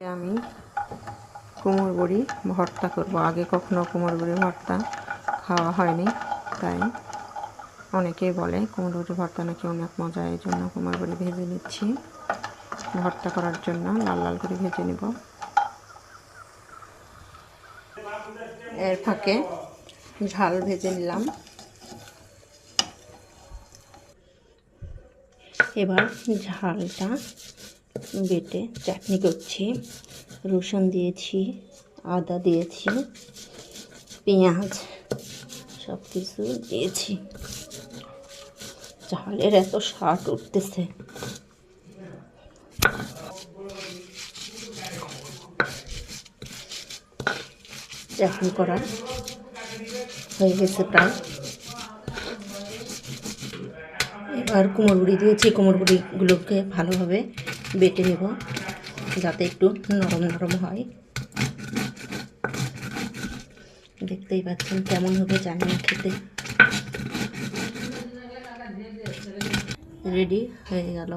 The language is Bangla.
আমি কুমড়ো বড়ি ভর্তা করব। আগে কখনো কুমড়ো বড়ি ভর্তা খাওয়া হয়নি, তাই অনেকেই বলে কুমড়ো বড়ি ভর্তা নাকি অনেক মজা। এই জন্য কুমড়ো বড়ি ভেজে নিচ্ছি ভর্তা করার জন্য। লাল লাল করে ভেজে নেব। এর ফাঁকে ঝাল ভেজে নিলাম। এবার ঝালটা বেটে চাটনি করছি। রসুন দিয়েছি, আদা দিয়েছি, পেঁয়াজ সব কিছু দিয়েছি। ঝালের এত স্বাদ উঠতেছে। চাটনি করা হয়ে গেছে প্রায়। এবার কুমড়ো বড়ি দিয়েছি। কুমড়ো বড়িগুলোকে ভালোভাবে বেটে নেব যাতে একটু নরম নরম হয়। দেখতেই পাচ্ছেন কেমন হবে জানি না, খেতে রেডি হয়ে গেল।